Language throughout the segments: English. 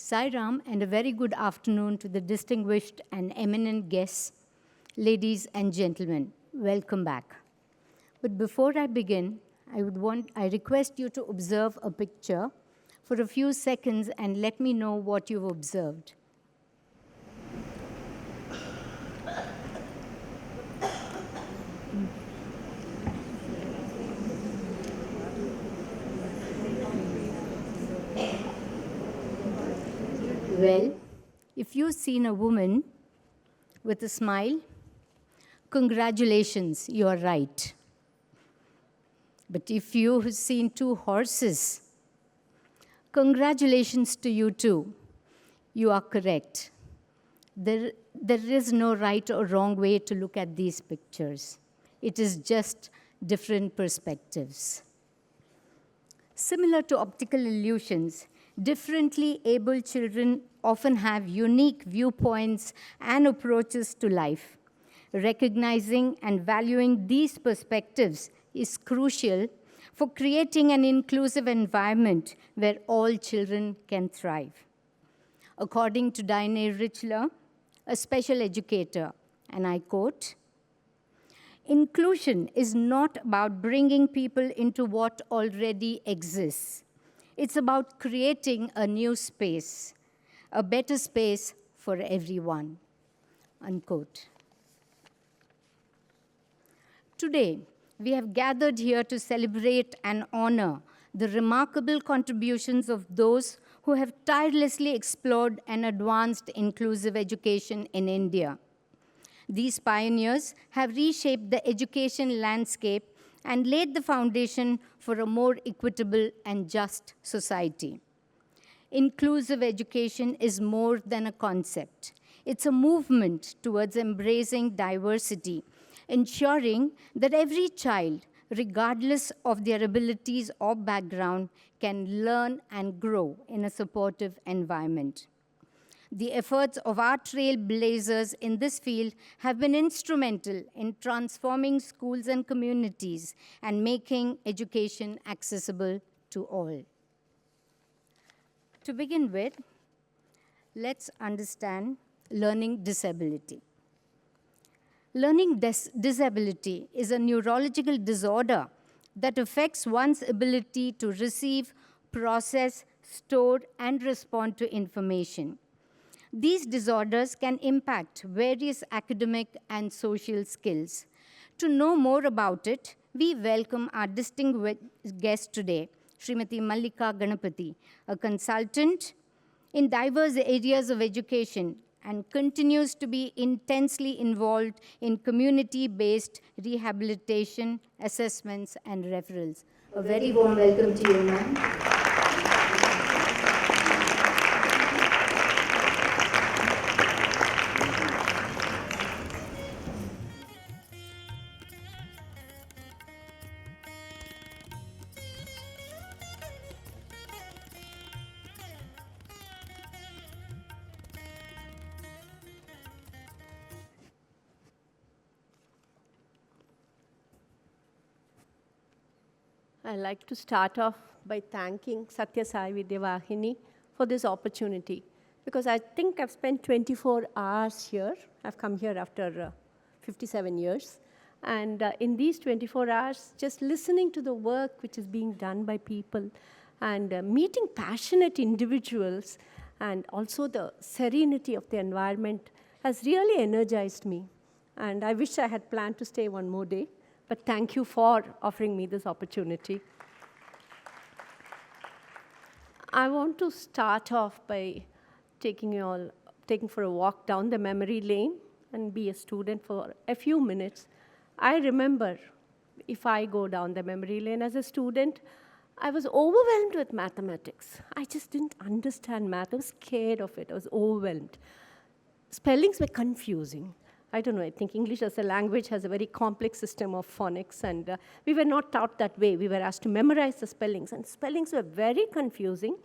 Sairam, and a very good afternoon to the distinguished and eminent guests, ladies and gentlemen. Welcome back. But before I begin, I request you to observe a picture for a few seconds and let me know what you've observed. Well, if you've seen a woman with a smile, congratulations, you are right. But if you've seen two horses, congratulations to you too. You are correct. There is no right or wrong way to look at these pictures. It is just different perspectives. Similar to optical illusions, differently abled children often have unique viewpoints and approaches to life. Recognizing and valuing these perspectives is crucial for creating an inclusive environment where all children can thrive. According to Diane Richler, a special educator, and I quote, "Inclusion is not about bringing people into what already exists. It's about creating a new space, a better space for everyone," unquote. Today, we have gathered here to celebrate and honor the remarkable contributions of those who have tirelessly explored and advanced inclusive education in India. These pioneers have reshaped the education landscape and laid the foundation for a more equitable and just society. Inclusive education is more than a concept. It's a movement towards embracing diversity, ensuring that every child, regardless of their abilities or background, can learn and grow in a supportive environment. The efforts of our trailblazers in this field have been instrumental in transforming schools and communities and making education accessible to all. To begin with, let's understand learning disability. Learning disability is a neurological disorder that affects one's ability to receive, process, store, and respond to information. These disorders can impact various academic and social skills. To know more about it, we welcome our distinguished guest today, Srimati Mallika Ganapathy, a consultant in diverse areas of education and continues to be intensely involved in community-based rehabilitation, assessments, and referrals. A very warm welcome to you, ma'am. I'd like to start off by thanking Satya Sai Vidyavahini for this opportunity, because I think I've spent 24 hours here. I've come here after 57 years. And in these 24 hours, just listening to the work which is being done by people and meeting passionate individuals and also the serenity of the environment has really energized me. And I wish I had planned to stay one more day. But thank you for offering me this opportunity. I want to start off by taking for a walk down the memory lane and be a student for a few minutes. I remember, if I go down the memory lane as a student, I was overwhelmed with mathematics. I just didn't understand math. I was scared of it. I was overwhelmed. Spellings were confusing. I don't know, I think English as a language has a very complex system of phonics, and we were not taught that way. We were asked to memorize the spellings, and spellings were very confusing,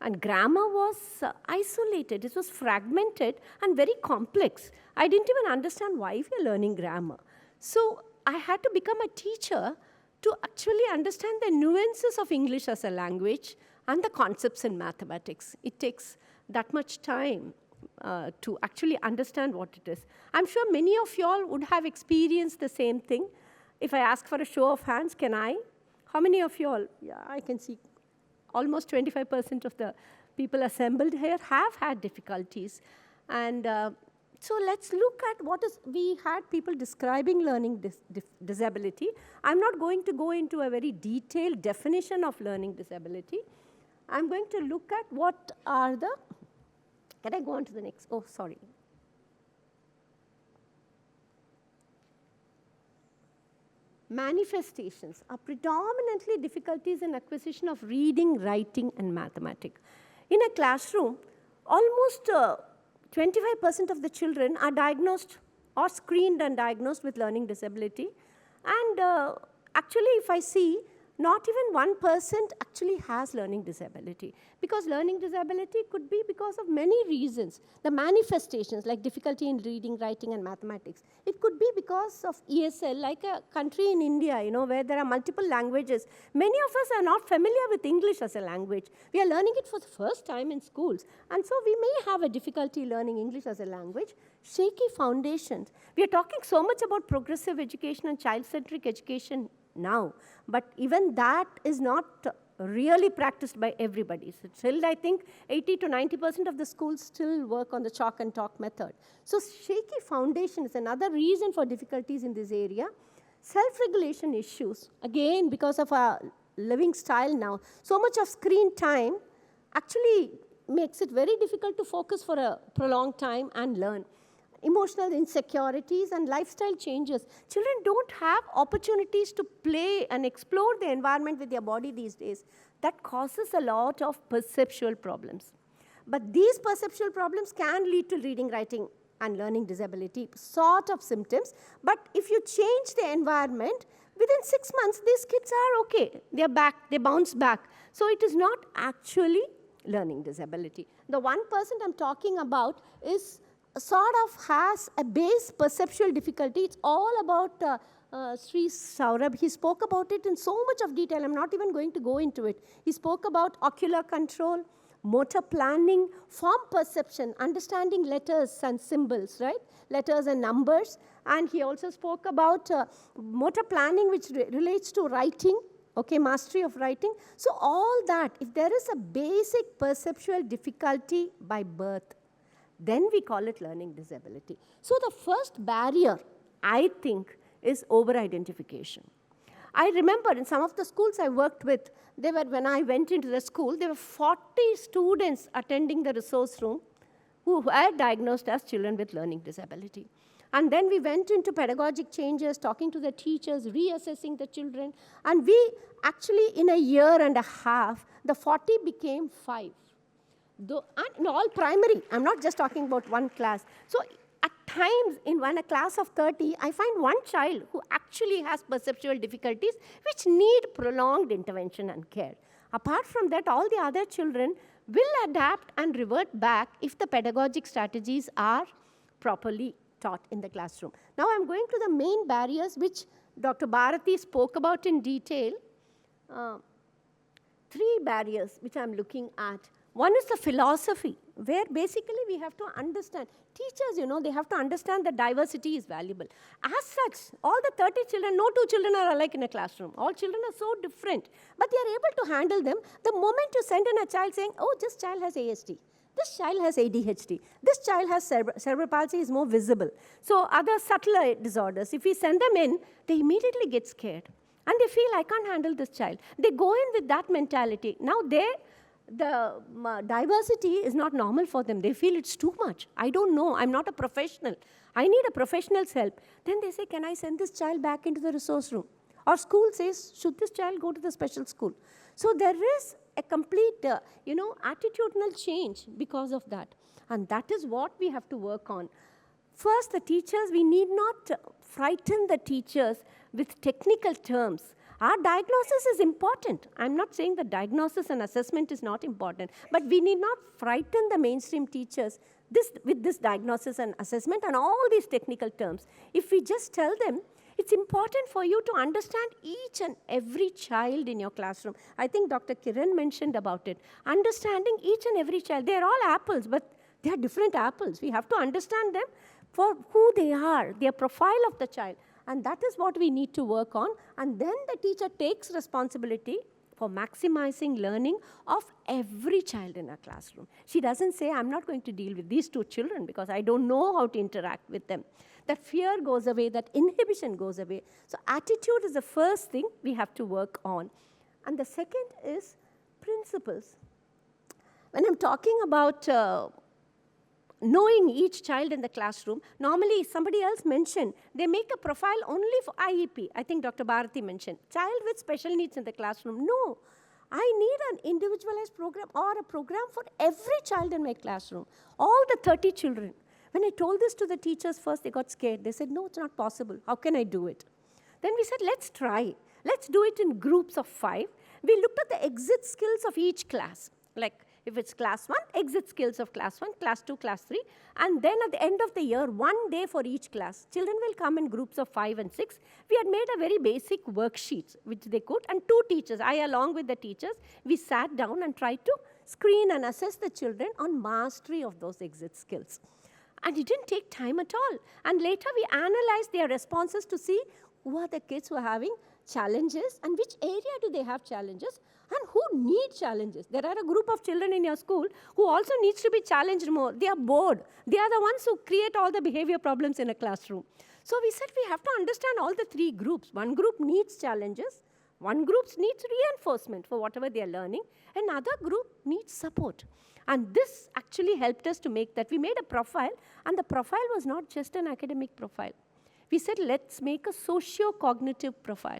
and grammar was isolated. It was fragmented and very complex. I didn't even understand why we were learning grammar. So I had to become a teacher to actually understand the nuances of English as a language and the concepts in mathematics. It takes that much time to actually understand what it is. I'm sure many of y'all would have experienced the same thing. If I ask for a show of hands, can I? How many of y'all? Yeah, I can see almost 25% of the people assembled here have had difficulties. And so let's look at we had people describing learning disability. I'm not going to go into a very detailed definition of learning disability. I'm going to look at what are the, can I go on to the next? Oh, sorry. Manifestations are predominantly difficulties in acquisition of reading, writing, and mathematics. In a classroom, almost 25% of the children are diagnosed or screened and diagnosed with learning disability. And actually, if I see, not even 1% actually has learning disability. Because learning disability could be because of many reasons. The manifestations, like difficulty in reading, writing, and mathematics. It could be because of ESL, like a country in India, where there are multiple languages. Many of us are not familiar with English as a language. We are learning it for the first time in schools. And so we may have a difficulty learning English as a language. Shaky foundations. We are talking so much about progressive education and child-centric education now, but even that is not really practiced by everybody. So still, I think 80 to 90% of the schools still work on the chalk and talk method. So shaky foundation is another reason for difficulties in this area. Self-regulation issues, again, because of our living style now. So much of screen time actually makes it very difficult to focus for a prolonged time and learn. Emotional insecurities and lifestyle changes. Children don't have opportunities to play and explore the environment with their body these days. That causes a lot of perceptual problems. But these perceptual problems can lead to reading, writing, and learning disability sort of symptoms. But if you change the environment, within 6 months, these kids are okay. They're back, they bounce back. So it is not actually learning disability. The 1% I'm talking about is sort of has a base perceptual difficulty. It's all about Sri Saurabh. He spoke about it in so much of detail. I'm not even going to go into it. He spoke about ocular control, motor planning, form perception, understanding letters and symbols, right? Letters and numbers. And he also spoke about motor planning, which relates to writing, okay, mastery of writing. So all that, if there is a basic perceptual difficulty by birth, then we call it learning disability. So the first barrier, I think, is over-identification. I remember in some of the schools I worked with, when I went into the school, there were 40 students attending the resource room who were diagnosed as children with learning disability. And then we went into pedagogic changes, talking to the teachers, reassessing the children. And we actually, in a year and a half, the 40 became 5. And all primary. I'm not just talking about one class. So at times, in a class of 30, I find one child who actually has perceptual difficulties which need prolonged intervention and care. Apart from that, all the other children will adapt and revert back if the pedagogic strategies are properly taught in the classroom. Now I'm going to the main barriers which Dr. Bharati spoke about in detail. 3 barriers which I'm looking at. One is the philosophy, where basically we have to understand. Teachers, they have to understand that diversity is valuable. As such, all the 30 children, no 2 children are alike in a classroom. All children are so different, but they are able to handle them. The moment you send in a child saying, oh, this child has ASD, this child has ADHD, this child has cerebral palsy is more visible. So other subtler disorders, if we send them in, they immediately get scared. And they feel, I can't handle this child. They go in with that mentality. Now the diversity is not normal for them. They feel it's too much. I don't know. I'm not a professional. I need a professional's help. Then they say, can I send this child back into the resource room? Or school says, should this child go to the special school? So there is a complete, attitudinal change because of that. And that is what we have to work on. First, the teachers, we need not frighten the teachers with technical terms. Our diagnosis is important. I'm not saying that diagnosis and assessment is not important, but we need not frighten the mainstream teachers with this diagnosis and assessment and all these technical terms. If we just tell them, It's important for you to understand each and every child in your classroom. I think Dr. Kiran mentioned about it. Understanding each and every child. They're all apples, but they are different apples. We have to understand them for who they are, their profile of the child. And that is what we need to work on. And then the teacher takes responsibility for maximizing learning of every child in a classroom. She doesn't say, I'm not going to deal with these 2 children because I don't know how to interact with them. That fear goes away, that inhibition goes away. So attitude is the first thing we have to work on. And the second is principles. When I'm talking about knowing each child in the classroom, normally somebody else mentioned, they make a profile only for IEP. I think Dr. Bharati mentioned, child with special needs in the classroom. No, I need an individualized program or a program for every child in my classroom, all the 30 children. When I told this to the teachers first, they got scared. They said, no, it's not possible. How can I do it? Then we said, let's try. Let's do it in groups of 5. We looked at the exit skills of each class, like if it's class 1, exit skills of class 1, class 2, class 3. And then at the end of the year, 1 day for each class. Children will come in groups of 5 and 6. We had made a very basic worksheets, which they could. And 2 teachers, I along with the teachers, we sat down and tried to screen and assess the children on mastery of those exit skills. And it didn't take time at all. And later we analyzed their responses to see who are the kids who are having challenges and which area do they have challenges and who need challenges. There are a group of children in your school who also needs to be challenged more. They are bored. They are the ones who create all the behavior problems in a classroom. So we said we have to understand all the 3 groups. One group needs challenges. One group needs reinforcement for whatever they are learning. Another group needs support. And this actually helped us to make that. We made a profile, and the profile was not just an academic profile. We said, let's make a socio-cognitive profile.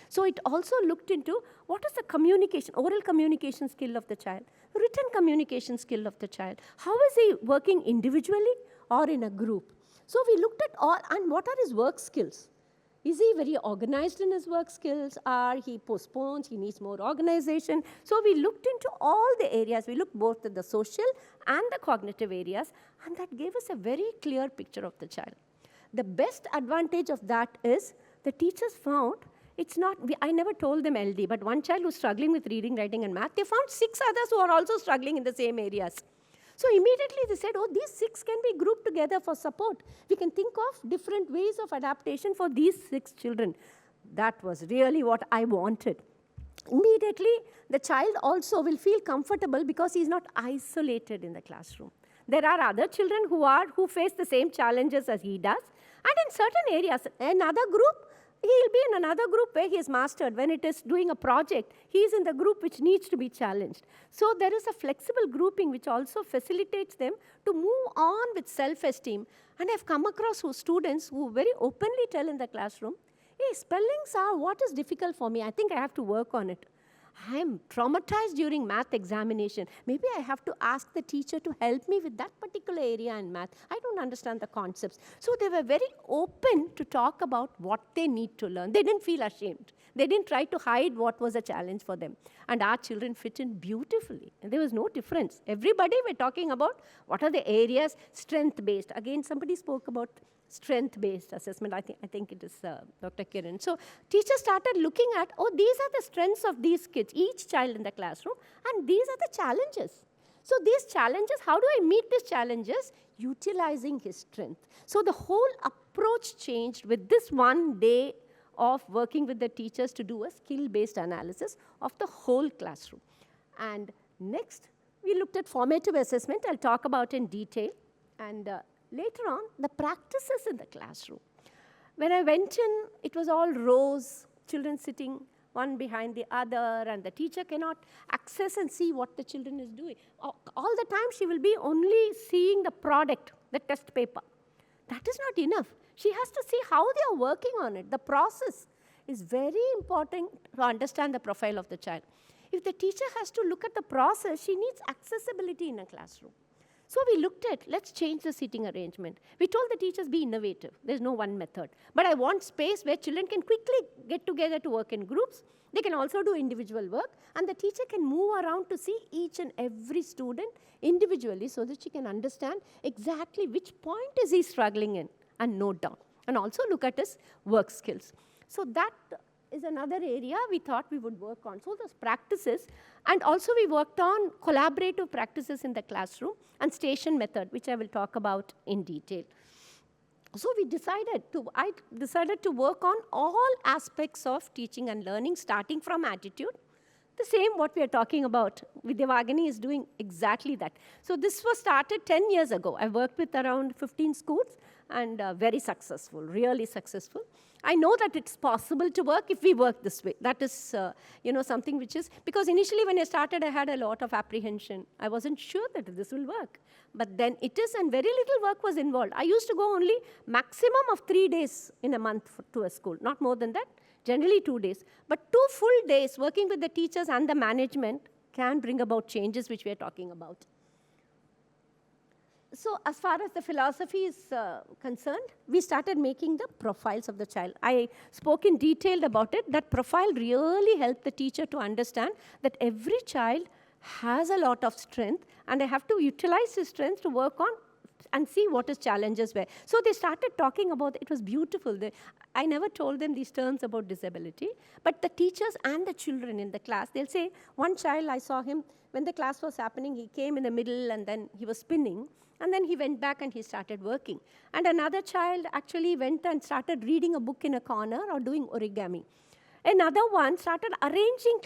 So it also looked into what is the communication, oral communication skill of the child, written communication skill of the child. How is he working individually or in a group? So we looked at all, and what are his work skills? Is he very organized in his work skills? Or he postpones, he needs more organization? So we looked into all the areas. We looked both at the social and the cognitive areas, and that gave us a very clear picture of the child. The best advantage of that is the teachers found it's not, I never told them LD, but one child who's struggling with reading, writing, and math, they found 6 others who are also struggling in the same areas. So immediately they said, oh, these 6 can be grouped together for support. We can think of different ways of adaptation for these 6 children. That was really what I wanted. Immediately, the child also will feel comfortable because he's not isolated in the classroom. There are other children who face the same challenges as he does. And in certain areas, another group, he'll be in another group where he is mastered. When it is doing a project, he is in the group which needs to be challenged. So there is a flexible grouping which also facilitates them to move on with self-esteem. And I've come across students who very openly tell in the classroom, hey, spellings are what is difficult for me. I think I have to work on it. I'm traumatized during math examination. Maybe I have to ask the teacher to help me with that particular area in math. I don't understand the concepts. So they were very open to talk about what they need to learn. They didn't feel ashamed. They didn't try to hide what was a challenge for them. And our children fit in beautifully. And there was no difference. Everybody were talking about what are the areas strength-based. Again, somebody spoke about strength-based assessment. I think it is Dr. Kiran. So teachers started looking at, oh, these are the strengths of these kids, each child in the classroom, and these are the challenges. So these challenges, how do I meet these challenges? Utilizing his strength. So the whole approach changed with this one day of working with the teachers to do a skill-based analysis of the whole classroom. And next, we looked at formative assessment. I'll talk about in detail. And later on, the practices in the classroom. When I went in, it was all rows, children sitting one behind the other, and the teacher cannot access and see what the children is doing. All the time, she will be only seeing the product, the test paper. That is not enough. She has to see how they are working on it. The process is very important to understand the profile of the child. If the teacher has to look at the process, she needs accessibility in a classroom. So we looked at, let's change the seating arrangement. We told the teachers, be innovative. There's no one method. But I want space where children can quickly get together to work in groups. They can also do individual work. And the teacher can move around to see each and every student individually so that she can understand exactly which point is he struggling in and note down. and also look at his work skills. So that is another area we thought we would work on. So those practices, and also we worked on collaborative practices in the classroom and station method, which I will talk about in detail. So I decided to work on all aspects of teaching and learning, starting from attitude. The same what we are talking about. Vidyavagini is doing exactly that. So this was started 10 years ago. I worked with around 15 schools and very successful, really successful. I know that it's possible to work if we work this way. That is something which is, because initially when I started, I had a lot of apprehension. I wasn't sure that this will work. But then it is, and very little work was involved. I used to go only maximum of 3 days in a month to a school, not more than that. Generally 2 days. But 2 full days working with the teachers and the management can bring about changes which we are talking about. So as far as the philosophy is concerned, we started making the profiles of the child. I spoke in detail about it. That profile really helped the teacher to understand that every child has a lot of strength, and they have to utilize his strength to work on and see what his challenges were. So they started talking about it. It was beautiful. I never told them these terms about disability, but the teachers and the children in the class, they'll say, one child, I saw him, when the class was happening, he came in the middle and then he was spinning, and then he went back and he started working. And another child actually went and started reading a book in a corner or doing origami. Another one started arranging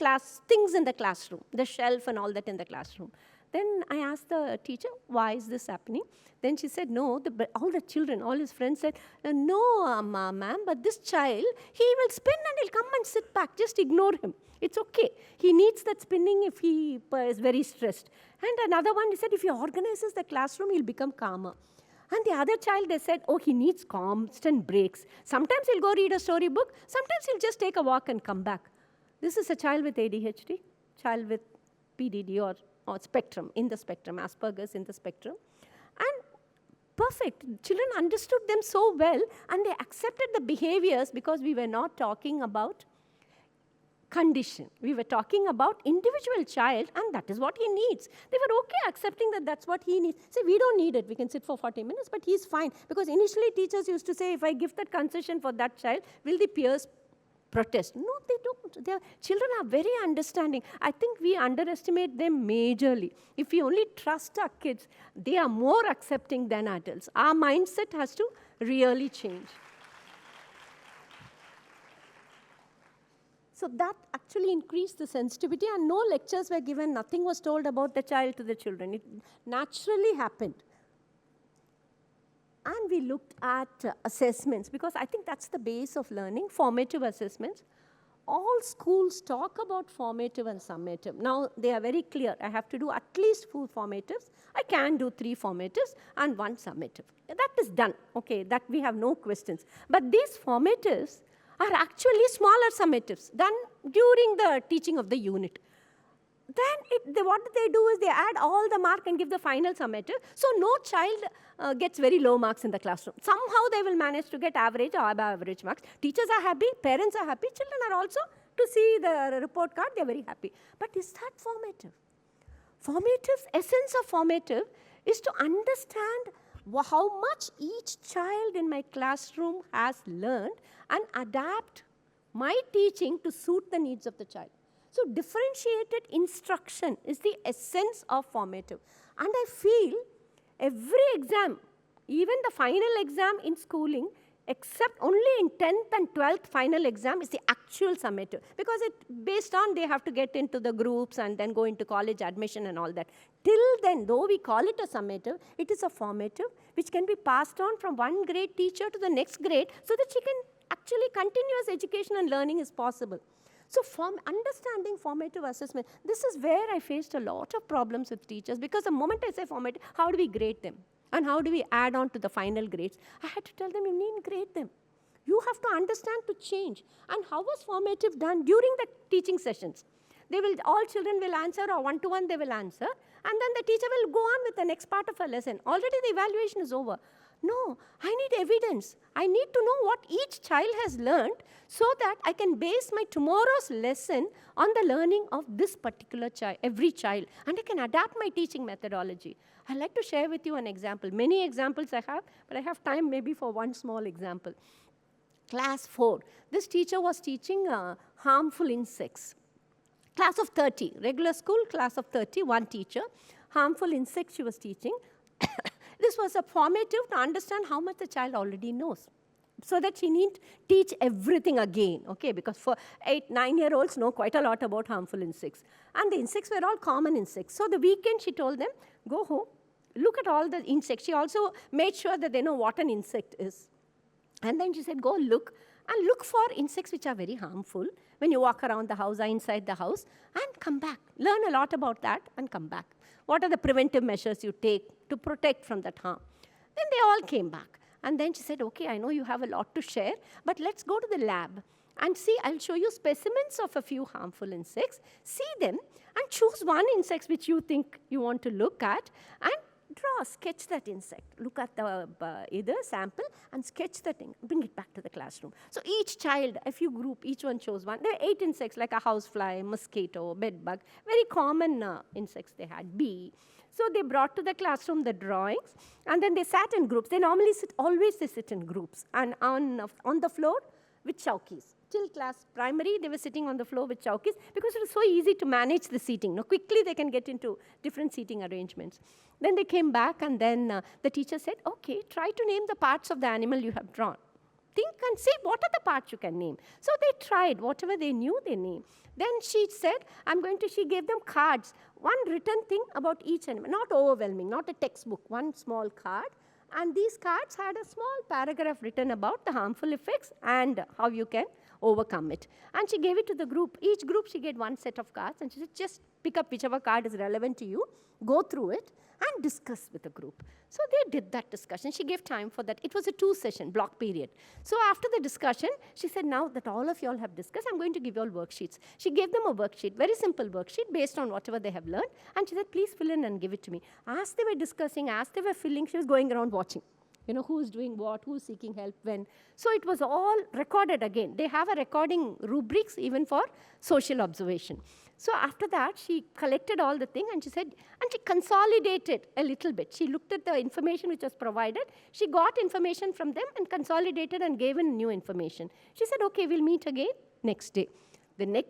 things in the classroom, the shelf and all that in the classroom. Then I asked the teacher, why is this happening? Then she said, no, all the children, all his friends said, no, ma'am, but this child, he will spin and he'll come and sit back. Just ignore him. It's okay. He needs that spinning if he is very stressed. And another one, he said, if he organizes the classroom, he'll become calmer. And the other child, they said, oh, he needs constant breaks. Sometimes he'll go read a storybook. Sometimes he'll just take a walk and come back. This is a child with ADHD, child with PDD or spectrum, in the spectrum, Asperger's in the spectrum. And perfect. Children understood them so well, and they accepted the behaviors because we were not talking about condition. We were talking about individual child, and that is what he needs. They were okay accepting that that's what he needs. Say, we don't need it. We can sit for 40 minutes, but he's fine. Because initially teachers used to say, if I give that concession for that child, will the peers protest? No, they don't. Their children are very understanding. I think we underestimate them majorly. If we only trust our kids, they are more accepting than adults. Our mindset has to really change. So that actually increased the sensitivity, and no lectures were given, nothing was told about the child to the children. It naturally happened. And we looked at assessments, because I think that's the base of learning, formative assessments. All schools talk about formative and summative. Now, they are very clear. I have to do at least 4 formatives. I can do 3 formatives and 1 summative. That is done. Okay, that we have no questions. But these formatives are actually smaller summatives done during the teaching of the unit. Then what they do is they add all the mark and give the final summative. So no child gets very low marks in the classroom. Somehow they will manage to get average or above average marks. Teachers are happy, parents are happy, children are also, to see the report card, they're very happy. But is that formative? Formative, essence of formative is to understand how much each child in my classroom has learned and adapt my teaching to suit the needs of the child. So differentiated instruction is the essence of formative. And I feel every exam, even the final exam in schooling, except only in 10th and 12th final exam is the actual summative. Because based on they have to get into the groups and then go into college admission and all that. Till then, though we call it a summative, it is a formative which can be passed on from one grade teacher to the next grade so that she can actually continuous education and learning is possible. So understanding formative assessment, this is where I faced a lot of problems with teachers, because the moment I say formative, how do we grade them? And how do we add on to the final grades? I had to tell them, you needn't grade them. You have to understand to change. And how was formative done during the teaching sessions? All children will answer, or one-to-one they will answer, and then the teacher will go on with the next part of a lesson. Already the evaluation is over. No, I need evidence. I need to know what each child has learned so that I can base my tomorrow's lesson on the learning of this particular child, every child, and I can adapt my teaching methodology. I'd like to share with you an example. Many examples I have, but I have time maybe for one small example. Class 4. This teacher was teaching harmful insects. Class of 30, regular school, class of 30, one teacher. Harmful insects she was teaching. This was a formative to understand how much the child already knows, so that she needn't teach everything again, okay? Because for 8, 9-year-olds know quite a lot about harmful insects. And the insects were all common insects. So the weekend she told them, go home, look at all the insects. She also made sure that they know what an insect is. And then she said, go look, and look for insects which are very harmful when you walk around the house or inside the house, and come back. Learn a lot about that and come back. What are the preventive measures you take to protect from that harm? Then they all came back. And then she said, okay, I know you have a lot to share, but let's go to the lab and see, I'll show you specimens of a few harmful insects. See them and choose one insect which you think you want to look at, and draw, sketch that insect. Look at the either sample and sketch the thing. Bring it back to the classroom. So each child, if you group, each one chose one. There are 8 insects like a housefly, mosquito, bedbug, very common insects they had, bee. So they brought to the classroom the drawings, and then they sat in groups. They normally always sit in groups, and on the floor with chowkis. Till class primary, they were sitting on the floor with chowkis because it was so easy to manage the seating. Now, quickly they can get into different seating arrangements. Then they came back, and then the teacher said, okay, try to name the parts of the animal you have drawn. Think and see what are the parts you can name. So they tried. Whatever they knew, they named. Then she said, she gave them cards, one written thing about each animal, not overwhelming, not a textbook, one small card. And these cards had a small paragraph written about the harmful effects and how you can overcome it. And she gave it to the group. Each group, she gave one set of cards, and she said, just pick up whichever card is relevant to you, go through it, and discuss with the group. So they did that discussion. She gave time for that. It was a 2-session block period. So after the discussion, she said, now that all of you all have discussed, I'm going to give you all worksheets. She gave them a worksheet, very simple worksheet based on whatever they have learned. And she said, please fill in and give it to me. As they were discussing, as they were filling, she was going around watching. You know, who's doing what, who's seeking help when. So it was all recorded again. They have a recording rubrics even for social observation. So after that, she collected all the thing, and she said, and she consolidated a little bit. She looked at the information which was provided. She got information from them and consolidated and gave in new information. She said, okay, we'll meet again next day.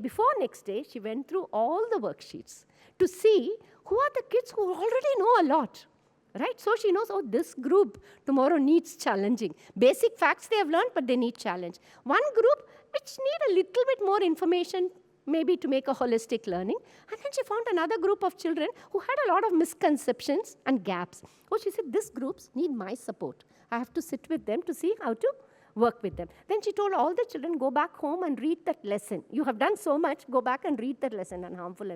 Before next day, she went through all the worksheets to see who are the kids who already know a lot. Right? So she knows, oh, this group tomorrow needs challenging. Basic facts they have learned, but they need challenge. One group which need a little bit more information, maybe to make a holistic learning. And then she found another group of children who had a lot of misconceptions and gaps. Oh, she said, these groups need my support. I have to sit with them to see how to work with them. Then she told all the children, go back home and read that lesson. You have done so much, go back and read that lesson on harmful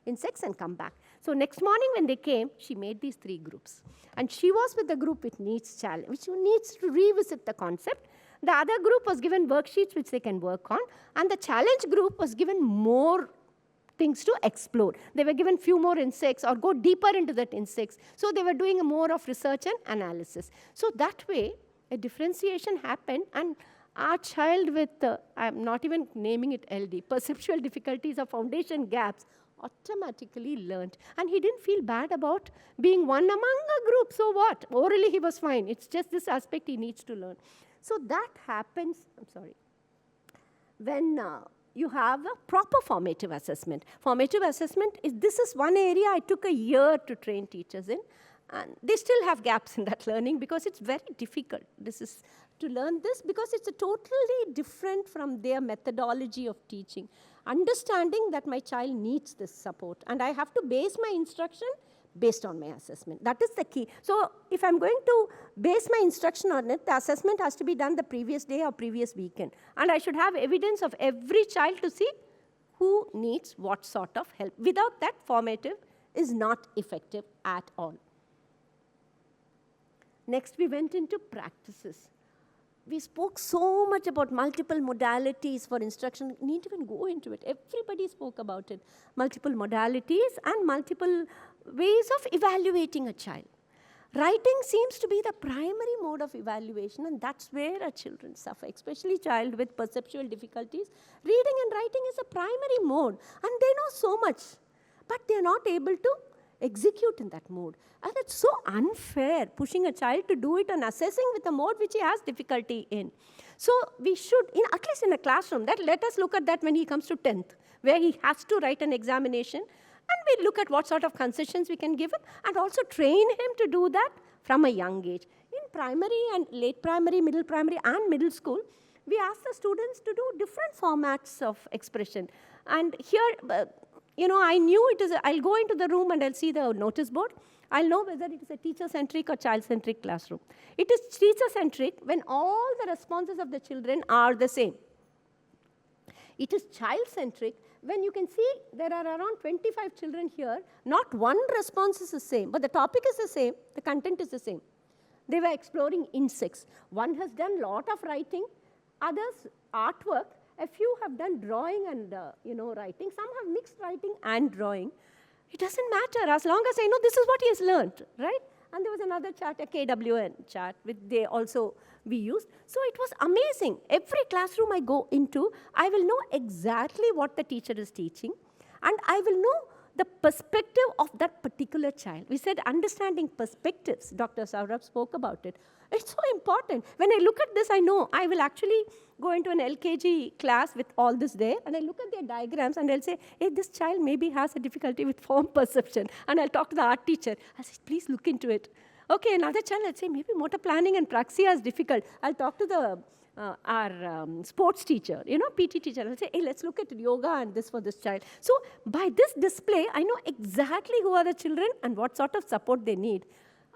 insects and come back. So next morning when they came, she made these 3 groups. And she was with the group which needs challenge, which needs to revisit the concept. The other group was given worksheets which they can work on. And the challenge group was given more things to explore. They were given few more insects or go deeper into that insects. So they were doing more of research and analysis. So that way, a differentiation happened, and our child with, I'm not even naming it LD, perceptual difficulties or foundation gaps, automatically learned. And he didn't feel bad about being one among a group. So what? Orally he was fine. It's just this aspect he needs to learn. So that happens, when you have a proper formative assessment. Formative assessment, this is one area I took a year to train teachers in. And they still have gaps in that learning because it's very difficult. This is to learn this because it's a totally different from their methodology of teaching. Understanding that my child needs this support, and I have to base my instruction based on my assessment. That is the key. So if I'm going to base my instruction on it, the assessment has to be done the previous day or previous weekend. And I should have evidence of every child to see who needs what sort of help. Without that, formative is not effective at all. Next, we went into practices. We spoke so much about multiple modalities for instruction. We need to even go into it. Everybody spoke about it. Multiple modalities and multiple ways of evaluating a child. Writing seems to be the primary mode of evaluation, and that's where our children suffer, especially child with perceptual difficulties. Reading and writing is a primary mode, and they know so much, but they're not able to execute in that mode. And it's so unfair pushing a child to do it and assessing with a mode which he has difficulty in. So we should, at least in a classroom, let us look at that when he comes to 10th, where he has to write an examination, and we look at what sort of concessions we can give him, and also train him to do that from a young age. In primary and late primary, and middle school, we ask the students to do different formats of expression. And here, I knew it is, I'll go into the room and I'll see the notice board. I'll know whether it is a teacher-centric or child-centric classroom. It is teacher-centric when all the responses of the children are the same. It is child-centric when you can see there are around 25 children here. Not one response is the same, but the topic is the same, the content is the same. They were exploring insects. One has done a lot of writing, others artwork. A few have done drawing and writing. Some have mixed writing and drawing. It doesn't matter as long as I know this is what he has learned, right? And there was another chart, a KWN chart, which they also we used. So it was amazing. Every classroom I go into, I will know exactly what the teacher is teaching, and I will know the perspective of that particular child. We said understanding perspectives. Dr. Saurabh spoke about it. It's so important. When I look at this, I know I will actually go into an LKG class with all this there, and I look at their diagrams, and I'll say, hey, this child maybe has a difficulty with form perception. And I'll talk to the art teacher. I'll say, please look into it. Okay, another child, I'll say, maybe motor planning and praxia is difficult. I'll talk to the our sports teacher, PT teacher. I'll say, hey, let's look at yoga and this for this child. So by this display, I know exactly who are the children and what sort of support they need.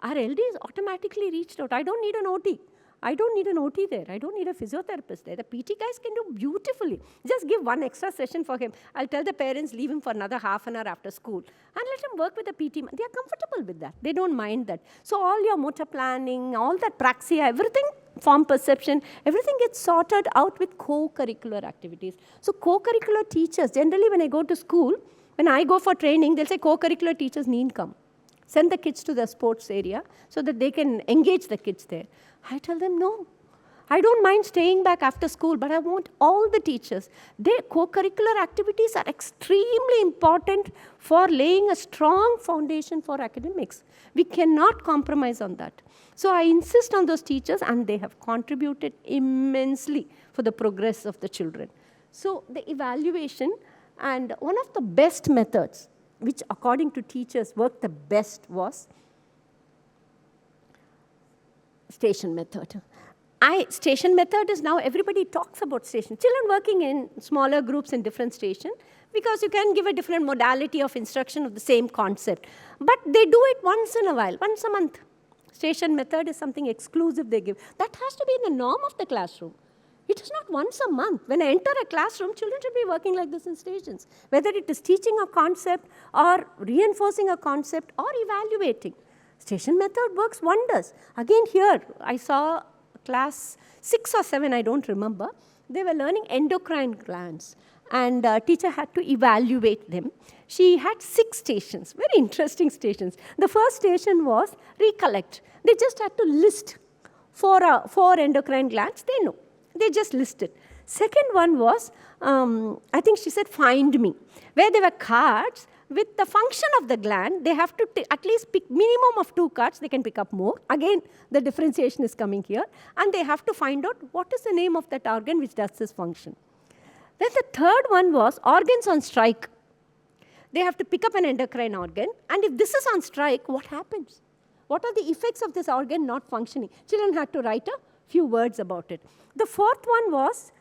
Our LD is automatically reached out. I don't need an OT. I don't need an OT there. I don't need a physiotherapist there. The PT guys can do beautifully. Just give one extra session for him. I'll tell the parents, leave him for another half an hour after school. And let him work with the PT. They are comfortable with that. They don't mind that. So all your motor planning, all that praxia, everything, form perception, everything gets sorted out with co-curricular activities. So co-curricular teachers, generally when I go to school, when I go for training, they'll say co-curricular teachers need come. Send the kids to the sports area so that they can engage the kids there. I tell them, no. I don't mind staying back after school, but I want all the teachers. Their co-curricular activities are extremely important for laying a strong foundation for academics. We cannot compromise on that. So I insist on those teachers, and they have contributed immensely for the progress of the children. So the evaluation, and one of the best methods, which according to teachers worked the best, was station method. Station method is now, everybody talks about station. Children working in smaller groups in different stations, because you can give a different modality of instruction of the same concept. But they do it once in a while, once a month. Station method is something exclusive they give. That has to be in the norm of the classroom. It is not once a month. When I enter a classroom, children should be working like this in stations, whether it is teaching a concept or reinforcing a concept or evaluating. Station method works wonders. Again here, I saw class 6 or 7, I don't remember. They were learning endocrine glands, and teacher had to evaluate them. She had 6 stations, very interesting stations. The first station was recollect. They just had to list 4 endocrine glands. They know. They just listed. Second one was, I think she said, find me, where there were cards with the function of the gland. They have to at least pick minimum of 2 cards. They can pick up more. Again, the differentiation is coming here. And they have to find out what is the name of that organ which does this function. Then the third one was organs on strike. They have to pick up an endocrine organ. And if this is on strike, what happens? What are the effects of this organ not functioning? Children had to write a few words about it. The fourth one was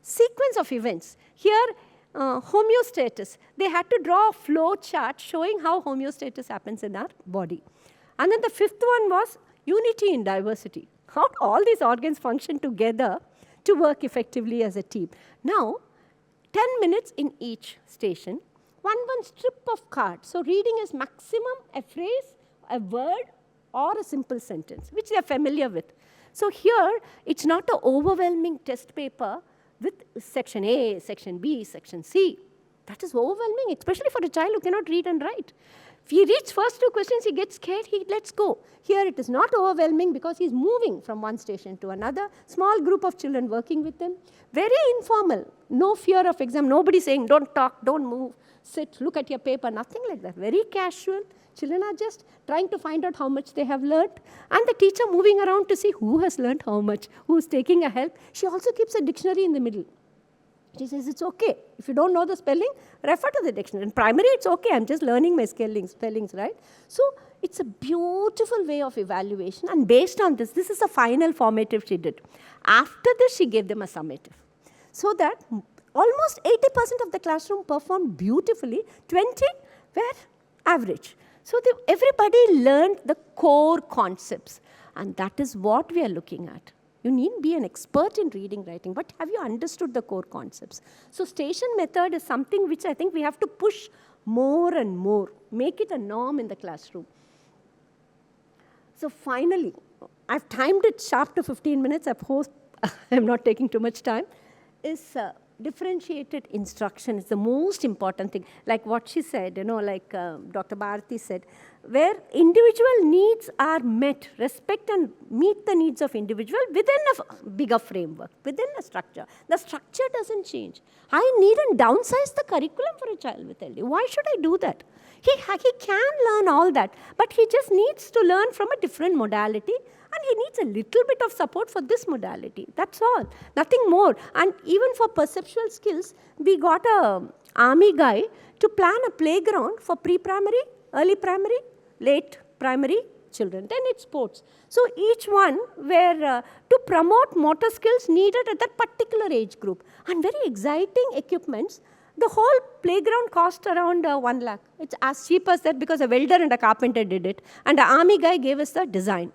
sequence of events. Here, homeostasis. They had to draw a flow chart showing how homeostasis happens in our body. And then the fifth one was unity in diversity. How all these organs function together to work effectively as a team. Now, 10 minutes in each station, one strip of cards. So reading is maximum a phrase, a word, or a simple sentence, which they are familiar with. So here, it's not an overwhelming test paper with section A, section B, section C. That is overwhelming, especially for a child who cannot read and write. If he reads first 2 questions, he gets scared, he lets go. Here it is not overwhelming because he's moving from one station to another. Small group of children working with him. Very informal. No fear of exam. Nobody saying, don't talk, don't move, sit, look at your paper, nothing like that. Very casual. Children are just trying to find out how much they have learned. And the teacher moving around to see who has learned how much, who is taking a help. She also keeps a dictionary in the middle. She says, it's okay. If you don't know the spelling, refer to the dictionary. In primary, it's okay. I'm just learning my spellings, right? So it's a beautiful way of evaluation. And based on this is the final formative she did. After this, she gave them a summative. So that almost 80% of the classroom performed beautifully. 20 were average. So everybody learned the core concepts. And that is what we are looking at. You needn't be an expert in reading, writing, but have you understood the core concepts? So station method is something which I think we have to push more and more, make it a norm in the classroom. So finally, I've timed it sharp to 15 minutes. I hope I'm not taking too much time. Is differentiated instruction is the most important thing. Like what she said, like Dr. Bharati said, where individual needs are met, respect and meet the needs of individual within a bigger framework, within a structure. The structure doesn't change. I needn't downsize the curriculum for a child with LD. Why should I do that? He can learn all that, but he just needs to learn from a different modality, and he needs a little bit of support for this modality. That's all, nothing more. And even for perceptual skills, we got an army guy to plan a playground for pre-primary, early primary, late primary children. Then it's sports. So each one were to promote motor skills needed at that particular age group. And very exciting equipments. The whole playground cost around 1 lakh. It's as cheap as that because a welder and a carpenter did it. And the army guy gave us the design.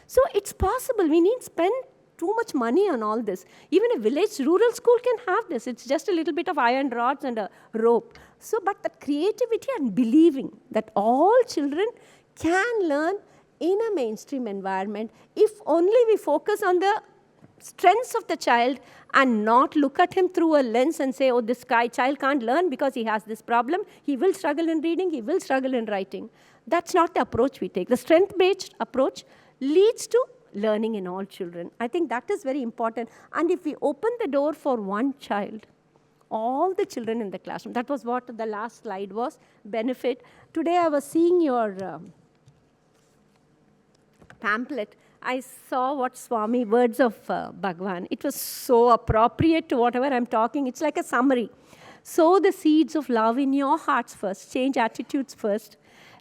So it's possible. We need spend too much money on all this. Even a village rural school can have this. It's just a little bit of iron rods and a rope. So, but the creativity and believing that all children can learn in a mainstream environment if only we focus on the strengths of the child and not look at him through a lens and say, oh, this child can't learn because he has this problem. He will struggle in reading. He will struggle in writing. That's not the approach we take. The strength-based approach leads to learning in all children. I think that is very important. And if we open the door for one child, all the children in the classroom, that was what the last slide was, benefit. Today I was seeing your pamphlet. I saw what Swami, words of Bhagwan. It was so appropriate to whatever I'm talking. It's like a summary. Sow the seeds of love in your hearts first. Change attitudes first.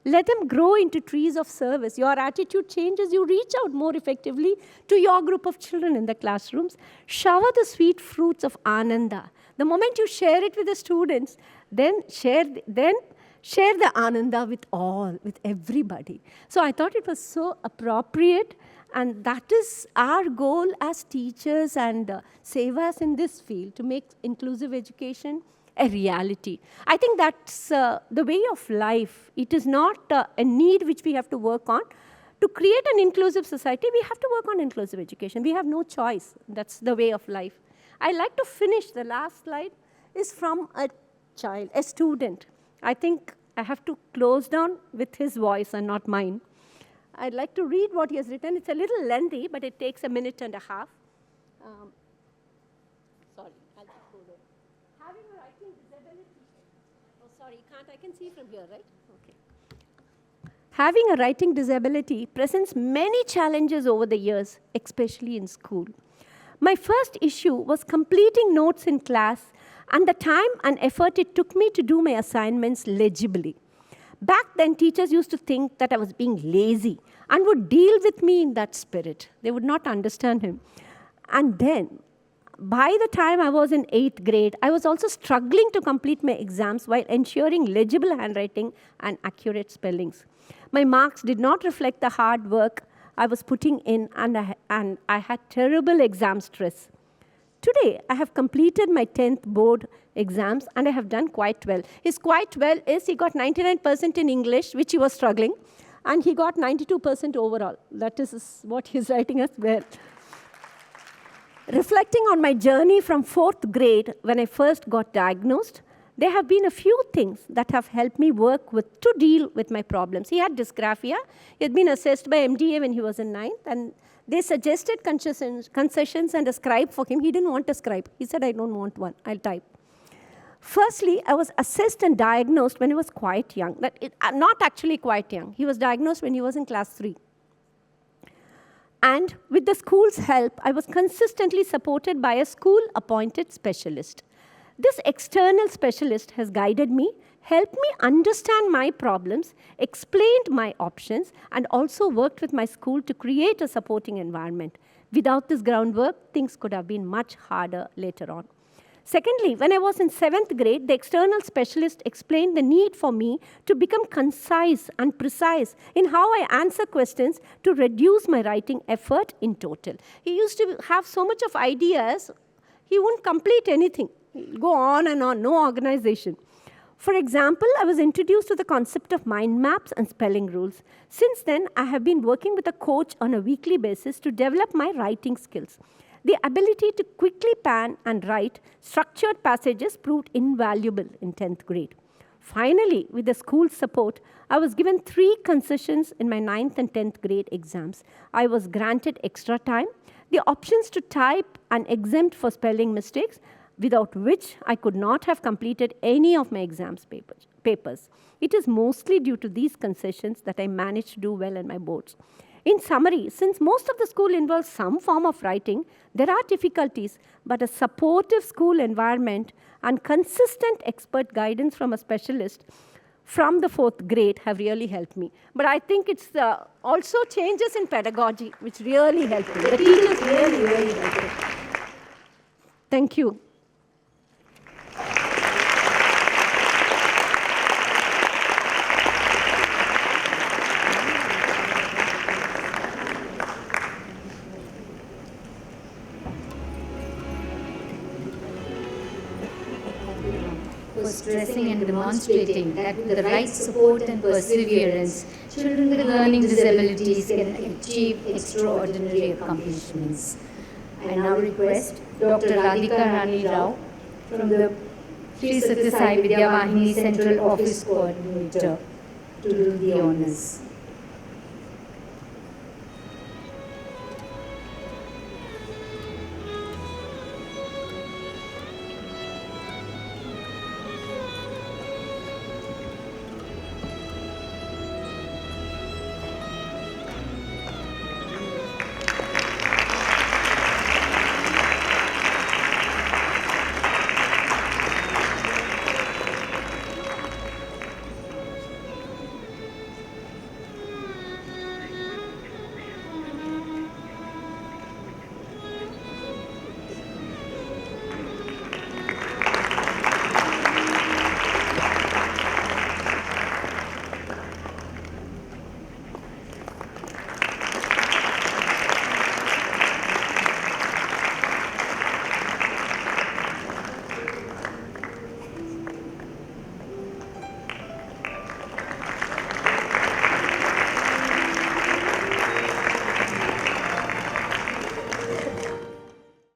Let them grow into trees of service. Your attitude changes. You reach out more effectively to your group of children in the classrooms. Shower the sweet fruits of Ananda. The moment you share it with the students, then share the Ananda with all, with everybody. So I thought it was so appropriate. And that is our goal as teachers and sevas in this field, to make inclusive education a reality. I think that's the way of life. It is not a need which we have to work on. To create an inclusive society, we have to work on inclusive education. We have no choice. That's the way of life. I like to finish, the last slide is from a child, a student. I think I have to close down with his voice and not mine. I'd like to read what he has written. It's a little lengthy, but it takes 1.5 minutes. Sorry, I'll just go there. Having a writing disability. Oh, sorry, I can see from here, right? Okay. Having a writing disability presents many challenges over the years, especially in school. My first issue was completing notes in class and the time and effort it took me to do my assignments legibly. Back then, teachers used to think that I was being lazy and would deal with me in that spirit. They would not understand him. And then, by the time I was in 8th grade, I was also struggling to complete my exams while ensuring legible handwriting and accurate spellings. My marks did not reflect the hard work I was putting in, and I had terrible exam stress. Today, I have completed my 10th board exams, and I have done quite well. His quite well is he got 99% in English, which he was struggling, and he got 92% overall. That is what he's writing as well. Reflecting on my journey from 4th grade, when I first got diagnosed, there have been a few things that have helped me to deal with my problems. He had dysgraphia. He had been assessed by MDA when he was in 9th, and they suggested concessions and a scribe for him. He didn't want a scribe. He said, I don't want one. I'll type. Firstly, I was assessed and diagnosed when he was quite young. Not actually quite young. He was diagnosed when he was in class 3. And with the school's help, I was consistently supported by a school-appointed specialist. This external specialist has guided me, helped me understand my problems, explained my options, and also worked with my school to create a supporting environment. Without this groundwork, things could have been much harder later on. Secondly, when I was in 7th grade, the external specialist explained the need for me to become concise and precise in how I answer questions to reduce my writing effort in total. He used to have so much of ideas, he wouldn't complete anything. He'll go on and on, no organization. For example, I was introduced to the concept of mind maps and spelling rules. Since then, I have been working with a coach on a weekly basis to develop my writing skills. The ability to quickly pan and write structured passages proved invaluable in 10th grade. Finally, with the school's support, I was given 3 concessions in my 9th and 10th grade exams. I was granted extra time, the options to type and exempt for spelling mistakes, without which I could not have completed any of my exams papers. It is mostly due to these concessions that I managed to do well in my boards. In summary, since most of the school involves some form of writing, there are difficulties, but a supportive school environment and consistent expert guidance from a specialist from the 4th grade have really helped me. But I think it's also changes in pedagogy which really helped me. The teachers really helped me. Thank you. For stressing and demonstrating that with the right support and perseverance, children with learning disabilities can achieve extraordinary accomplishments. I now request Dr. Radhika Rani Rao from the Sri Satyasai Vidya Vahini Central Office Coordinator to do the honors.